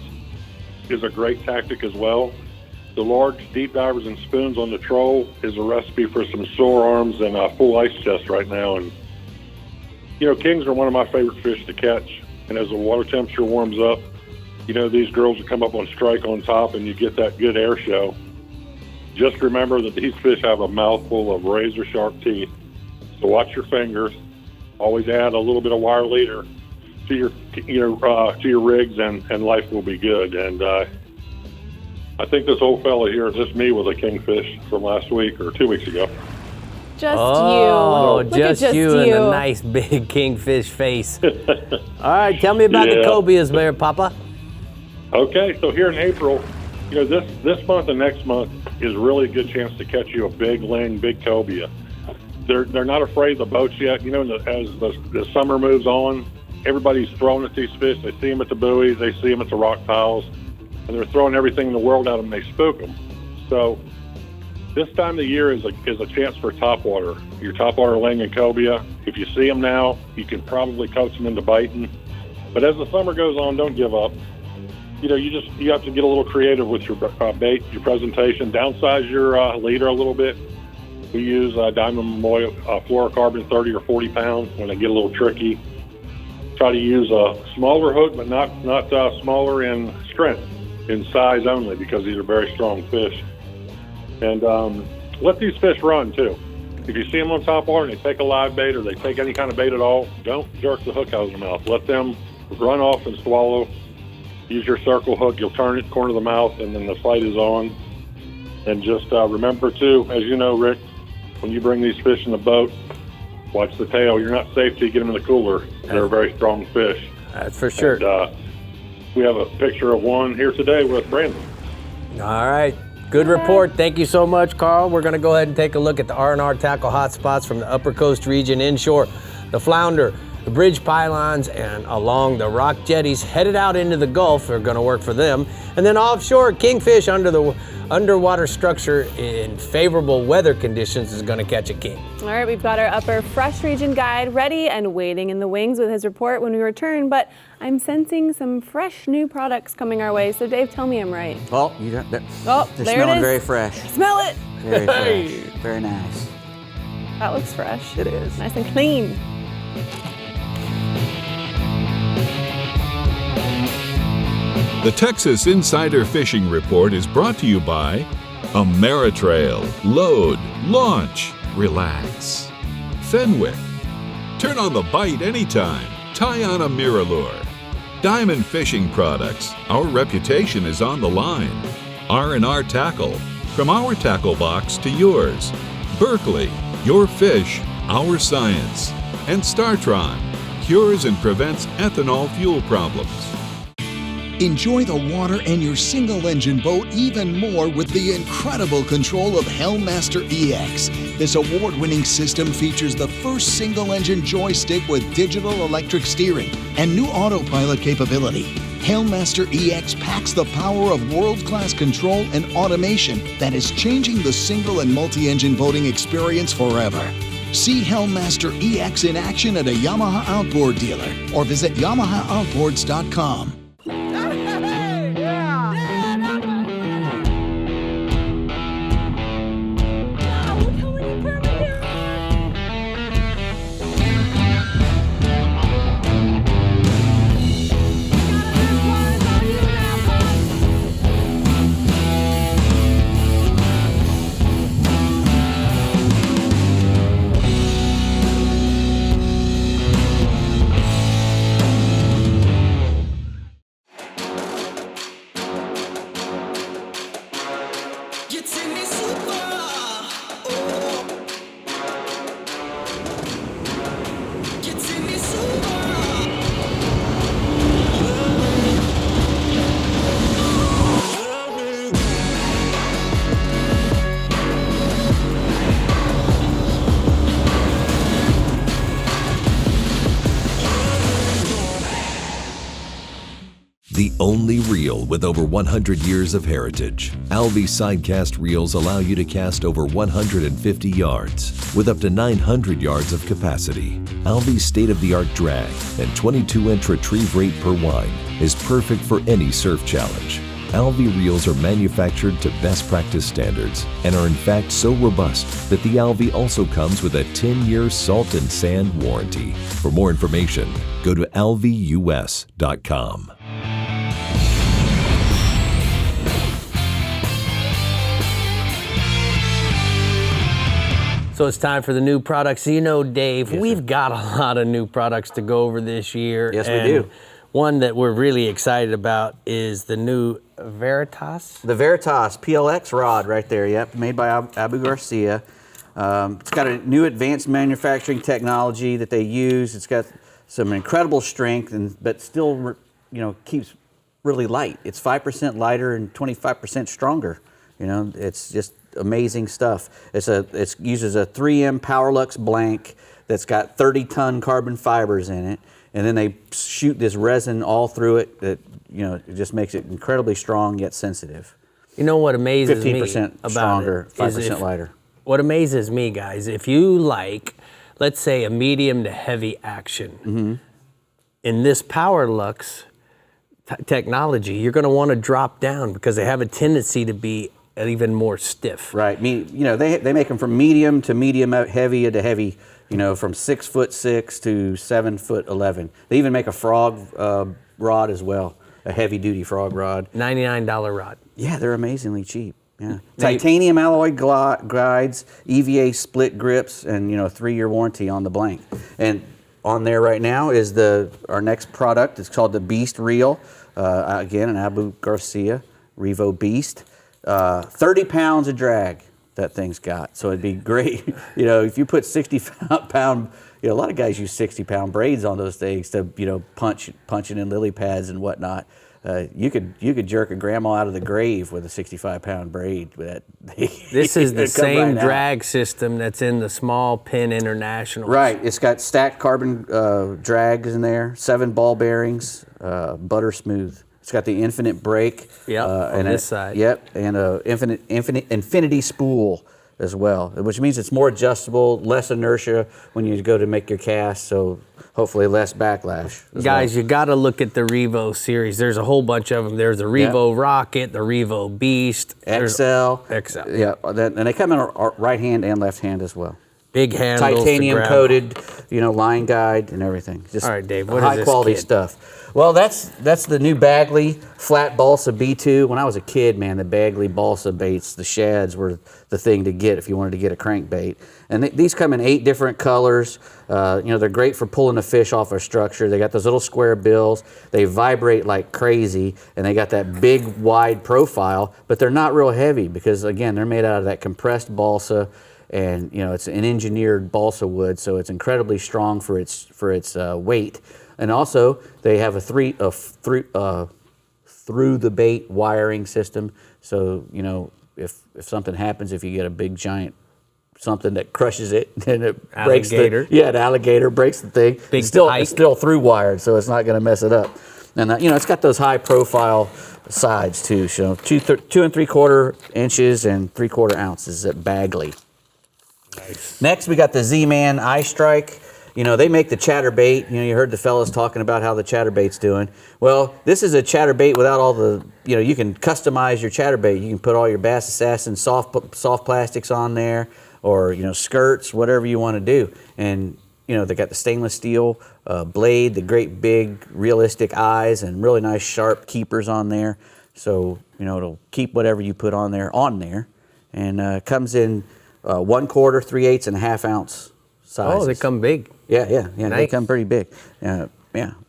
is a great tactic as well. The large deep divers and spoons on the troll is a recipe for some sore arms and a full ice chest right now. And, kings are one of my favorite fish to catch. And as the water temperature warms up, these girls will come up on strike on top and you get that good air show. Just remember that these fish have a mouthful of razor sharp teeth. So watch your fingers. Always add a little bit of wire leader to your rigs, and life will be good. And I think this old fella here is just me with a kingfish from last week or 2 weeks ago. Just Oh, you. just you and a nice big kingfish face. All right, tell me about the cobias there, Papa. Okay, so here in April, this month and next month is really a good chance to catch you a big ling, big cobia. They're not afraid of the boats yet. As the summer moves on, everybody's throwing at these fish. They see them at the buoys, they see them at the rock piles, and they're throwing everything in the world at them and they spook them. So this time of the year is a chance for topwater. Your topwater ling and cobia. If you see them now, you can probably coax them into biting. But as the summer goes on, don't give up. You have to get a little creative with your bait, your presentation. Downsize your leader a little bit. We use diamond Moy fluorocarbon 30 or 40 pounds when they get a little tricky. Try to use a smaller hook, but not smaller in strength, in size only, because these are very strong fish. And let these fish run too. If you see them on top water and they take a live bait or they take any kind of bait at all, don't jerk the hook out of their mouth. Let them run off and swallow. Use your circle hook. You'll turn it corner of the mouth, and then the fight is on. And just remember too, as you know, Rick, when you bring these fish in the boat, watch the tail. You're not safe till you get them in the cooler. They're very strong fish. That's for sure. And, we have a picture of one here today with Brandon. All right. Good report. Thank you so much, Carl. We're going to go ahead and take a look at the R&R tackle hotspots from the Upper Coast region inshore. The flounder, the bridge pylons, and along the rock jetties headed out into the Gulf are going to work for them. And then offshore, kingfish under the underwater structure in favorable weather conditions is going to catch a king. All right, we've got our upper fresh region guide ready and waiting in the wings with his report when we return, but I'm sensing some fresh new products coming our way. So Dave, tell me I'm right. Oh, there smelling it is. very fresh. Smell it. Very fresh. Very nice. That looks fresh. It is. Nice and clean. The Texas Insider Fishing Report is brought to you by Ameritrail. Load, launch, relax. Fenwick. Turn on the bite anytime. Tie on a Miralure. Diamond Fishing Products. Our reputation is on the line. R&R Tackle. From our tackle box to yours. Berkeley. Your fish, our science. And STARTRON. Cures and prevents ethanol fuel problems. Enjoy the water and your single-engine boat even more with the incredible control of Helmmaster EX. This award-winning system features the first single-engine joystick with digital electric steering and new autopilot capability. Helmmaster EX packs the power of world-class control and automation that is changing the single and multi-engine boating experience forever. See Helmmaster EX in action at a Yamaha outboard dealer or visit YamahaOutboards.com. the only reel with over 100 years of heritage. ALVEY sidecast reels allow you to cast over 150 yards with up to 900 yards of capacity. ALVEY's state-of-the-art drag and 22-inch retrieve rate per wind is perfect for any surf challenge. ALVEY reels are manufactured to best practice standards and are in fact so robust that the ALVEY also comes with a 10-year salt and sand warranty. For more information, go to alveus.com. So it's time for the new products. You know, Dave, we've got a lot of new products to go over this year. Yes, we do. One that we're really excited about is the new Veritas. The Veritas PLX rod right there, yep, made by Abu Garcia. It's got a new advanced manufacturing technology that they use. It's got some incredible strength, but still, keeps really light. It's 5% lighter and 25% stronger. It's just amazing stuff. It uses a 3M PowerLux blank that's got 30-ton carbon fibers in it, and then they shoot this resin all through it. That it just makes it incredibly strong yet sensitive. You know what amazes 15% me about stronger, it is 5% lighter. What amazes me, guys, if you like, let's say, a medium to heavy action, in this PowerLux technology, you're going to want to drop down because they have a tendency to be even more stiff. Right. They make them from medium to medium heavy to heavy. From 6'6" to 7'11". They even make a frog rod as well, a heavy-duty frog rod. $99 rod. Yeah, they're amazingly cheap. Yeah. Titanium alloy guides, EVA split grips, and 3-year warranty on the blank. And on there right now is our next product. It's called the Beast Reel. Again, an Abu Garcia Revo Beast. 30 pounds of drag that thing's got. So it'd be great, if you put 60-pound, a lot of guys use 60-pound braids on those things to, punching in lily pads and whatnot. You could jerk a grandma out of the grave with a 65-pound braid. This is the same drag system that's in the small pin international. Right. It's got stacked carbon drags in there, 7 ball bearings, butter smooth. It's got the infinite brake. On this side. Yep, and a infinity spool as well, which means it's more adjustable, less inertia when you go to make your cast, so hopefully less backlash. Guys, you got to look at the Revo series. There's a whole bunch of them. There's the Revo Rocket, the Revo Beast. XL. XL. Yeah, and they come in our right hand and left hand as well. Big handles. Titanium coated, line guide and everything. Just all right, Dave, what is high this quality kid? stuff. Well, that's the new Bagley flat balsa B2. When I was a kid, man, the Bagley balsa baits, the shads were the thing to get if you wanted to get a crankbait. And these come in 8 different colors. They're great for pulling a fish off a structure. They got those little square bills. They vibrate like crazy, and they got that big, wide profile. But they're not real heavy because, again, they're made out of that compressed balsa. And it's an engineered balsa wood, so it's incredibly strong for its weight. And also, they have a through the bait wiring system. So if something happens, if you get a big giant something that crushes it and it breaks an alligator breaks the thing. It's still through wired, so it's not going to mess it up. And it's got those high profile sides too. So 2 3/4 inches and 3/4 ounces at Bagley. Nice. Next, we got the Z-Man Eye Strike. They make the chatterbait. You heard the fellas talking about how the chatterbait's doing. Well, this is a chatterbait without all the, you can customize your chatterbait. You can put all your Bass Assassin soft plastics on there, or, skirts, whatever you want to do. And, they got the stainless steel blade, the great big realistic eyes, and really nice sharp keepers on there. So, it'll keep whatever you put on there. And comes in 1/4, 3/8, and a 1/2 ounce sizes. Oh, they come big. Yeah. Nice. They come pretty big.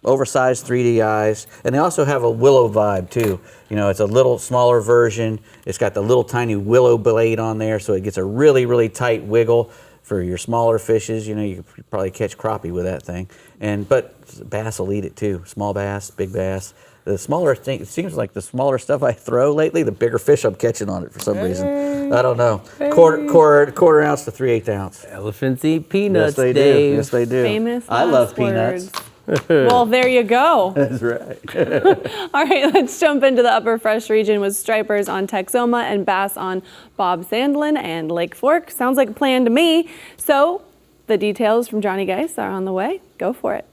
Oversized 3D eyes. And they also have a willow vibe too. It's a little smaller version. It's got the little tiny willow blade on there, so it gets a really, really tight wiggle for your smaller fishes. You could probably catch crappie with that thing. But bass will eat it too. Small bass, big bass. The smaller thing, it seems like the smaller stuff I throw lately, the bigger fish I'm catching on it for some reason. I don't know. Quarter ounce to 3/8 ounce. Elephants eat peanuts, Yes, they Dave. do. Yes, they do. Famous I love last peanuts. words. Well, there you go. That's right. All right, let's jump into the upper fresh region with stripers on Texoma and bass on Bob Sandlin and Lake Fork. Sounds like a plan to me. So the details from Johnny Geis are on the way. Go for it.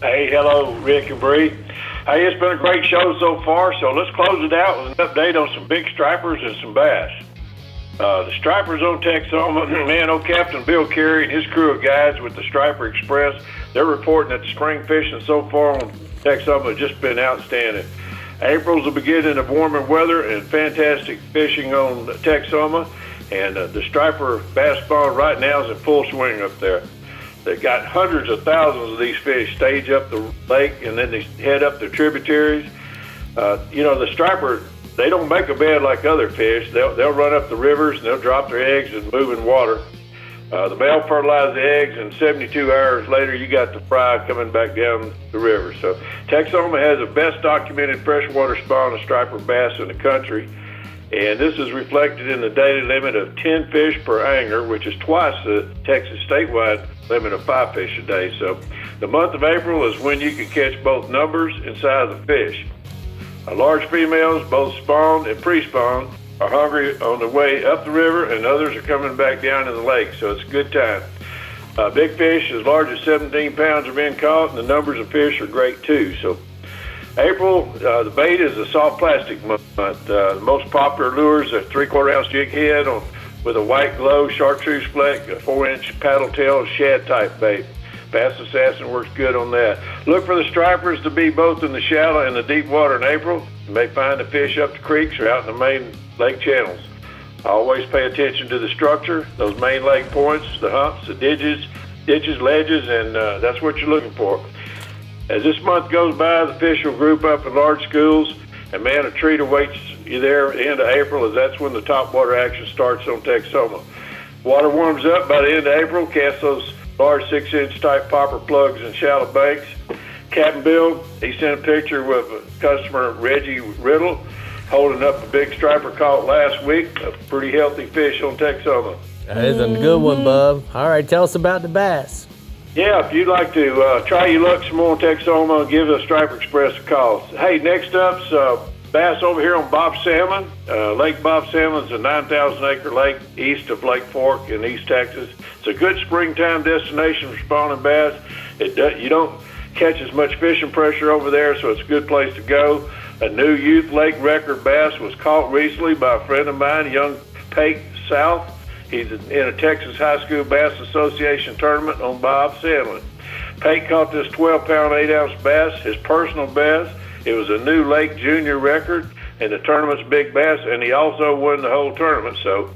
Hey, hello, Rick and Bree. Hey, it's been a great show so far, so let's close it out with an update on some big stripers and some bass. The stripers on Texoma, man, old Captain Bill Carey and his crew of guys with the Striper Express, they're reporting that the spring fishing so far on Texoma has just been outstanding. April's the beginning of warmer weather and fantastic fishing on Texoma, and the striper bass spawn right now is in full swing up there. They've got hundreds of thousands of these fish stage up the lake, and then they head up the tributaries. The striper, they don't make a bed like other fish. They'll run up the rivers and they'll drop their eggs and move in water. The male fertilizes the eggs, and 72 hours later, you got the fry coming back down the river. So Texoma has the best documented freshwater spawn of striper bass in the country, and this is reflected in the daily limit of 10 fish per angler, which is twice the Texas statewide limit of 5 fish a day. So the month of April is when you can catch both numbers and size of fish. Large females, both spawned and pre-spawned, are hungry on the way up the river, and others are coming back down in the lake, so it's a good time. Big fish as large as 17 pounds are being caught, and the numbers of fish are great too. So April, the bait is a soft plastic month. The most popular lures are 3/4 ounce jig head with a white glow, chartreuse fleck, a 4-inch paddle tail, shad type bait. Bass Assassin works good on that. Look for the stripers to be both in the shallow and the deep water in April. You may find the fish up the creeks or out in the main lake channels. Always pay attention to the structure, those main lake points, the humps, the ditches, ledges, and that's what you're looking for. As this month goes by, the fish will group up in large schools, and man, a treat awaits you there at the end of April, as that's when the top water action starts on Texoma. Water warms up by the end of April. Cast those large 6-inch type popper plugs in shallow banks. Captain Bill, he sent a picture with customer Reggie Riddle holding up a big striper caught last week, a pretty healthy fish on Texoma. That is a good one, bub. All right, tell us about the bass. Yeah, if you'd like to try your luck some more on Texoma, give the Striper Express a call. Hey, next up's bass over here on Bob Salmon. Lake Bob Salmon is a 9,000-acre lake east of Lake Fork in East Texas. It's a good springtime destination for spawning bass. You don't catch as much fishing pressure over there, so it's a good place to go. A new youth lake record bass was caught recently by a friend of mine, young Pate South. He's in a Texas High School Bass Association tournament on Bob Sandlin. Pate caught this 12-pound, 8-ounce bass, his personal best. It was a new lake junior record and the tournament's big bass, and he also won the whole tournament, so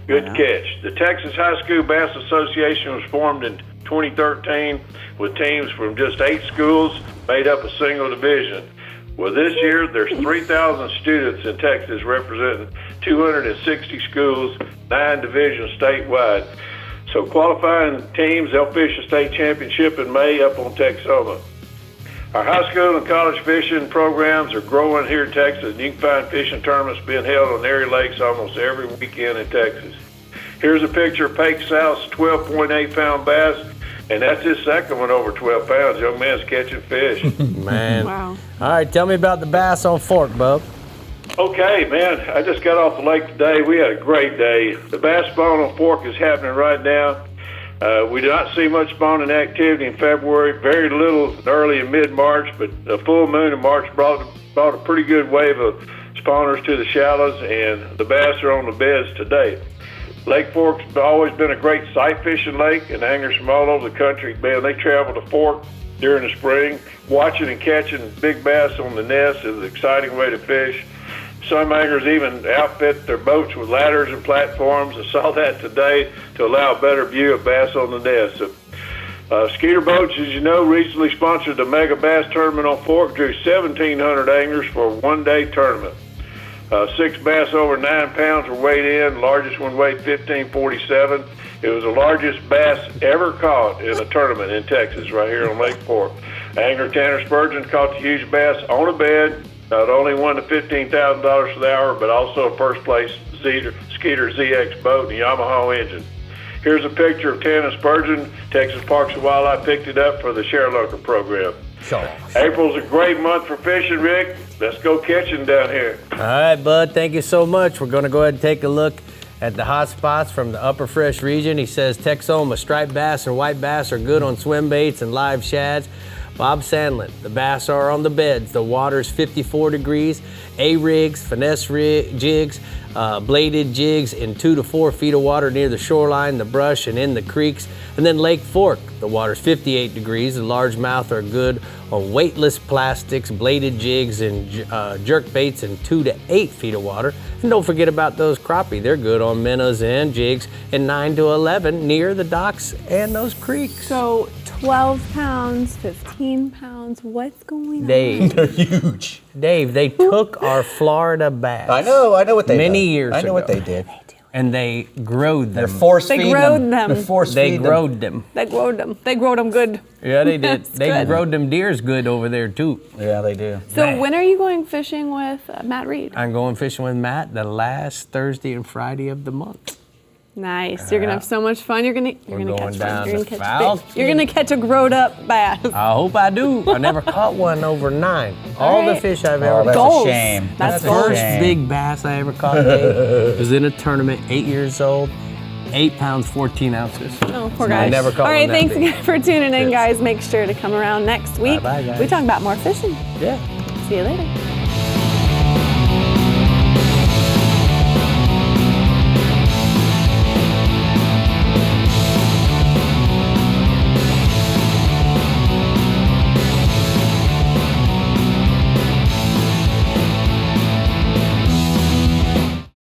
good catch. The Texas High School Bass Association was formed in 2013 with teams from just 8 schools made up a single division. Well, this year there's 3,000 students in Texas representing 260 schools, 9 divisions statewide. So qualifying teams, they'll fish a state championship in May up on Texoma. Our high school and college fishing programs are growing here in Texas, and you can find fishing tournaments being held on area lakes almost every weekend in Texas. Here's a picture of Pake South's 12.8-pound bass, and that's his second one over 12 pounds. Young man's catching fish. Man. Wow. All right, tell me about the bass on Fork, bub. Okay, man, I just got off the lake today. We had a great day. The bass spawn on Fork is happening right now. We did not see much spawning activity in February, very little early and mid-March, but a full moon in March brought a pretty good wave of spawners to the shallows, and the bass are on the beds today. Lake Fork's always been a great sight fishing lake, and anglers from all over the country, man, they travel to Fork during the spring. Watching and catching big bass on the nest is an exciting way to fish. Some anglers even outfit their boats with ladders and platforms. I saw that today to allow a better view of bass on the nest. Skeeter Boats, as you know, recently sponsored the Mega Bass Tournament on Fork, drew 1,700 anglers for a one-day tournament. 6 bass over 9 pounds were weighed in. Largest one weighed 1547. It was the largest bass ever caught in a tournament in Texas, right here on Lake Fork. Angler Tanner Spurgeon caught the huge bass on a bed. Not only won the $15,000 for the hour, but also a first place Skeeter ZX boat and Yamaha engine. Here's a picture of Tanner Spurgeon. Texas Parks and Wildlife picked it up for the Share Local program. Sure. April's a great month for fishing, Rick. Let's go catching down here. All right, bud, thank you so much. We're going to go ahead and take a look at the hot spots from the upper fresh region. He says Texoma striped bass or white bass are good on swim baits and live shads. Bob Sandlin, the bass are on the beds. The water's 54 degrees. A-rigs, finesse jigs, bladed jigs in 2 to 4 feet of water near the shoreline, the brush, and in the creeks. And then Lake Fork, the water's 58 degrees. The largemouth are good on weightless plastics, bladed jigs, and jerk baits in 2 to 8 feet of water. And don't forget about those crappie. They're good on minnows and jigs in 9 to 11 near the docks and those creeks. So 12 pounds, 15 pounds, what's going on? Dave. They're huge. Dave, they took our Florida bass. I know what they many did. years ago. I know what they did. And they growed them. They're force feeding them. They growed them. They growed them. They growed them. They growed them good. Yeah, they did. That's They good. growed them deers good over there too. Yeah, they do. So when are you going fishing with Matt Reed? I'm going fishing with Matt the last Thursday and Friday of the month. Nice. You're gonna have so much fun. You're gonna going catch down fun. You're to gonna catch Falcon. big. You're gonna catch a growed up bass. I hope I do. I never caught one over 9. All the right. fish I've Oh, ever that's caught. a shame. That's the goals. first big bass I ever caught, Dave, was in a tournament, 8 years old, 8 pounds, 14 ounces. Oh, poor I guys. never caught All right, one that thanks big. again for tuning in, guys. Make sure to come around next week. Bye-bye, guys. We talk about more fishing. Yeah. See you later.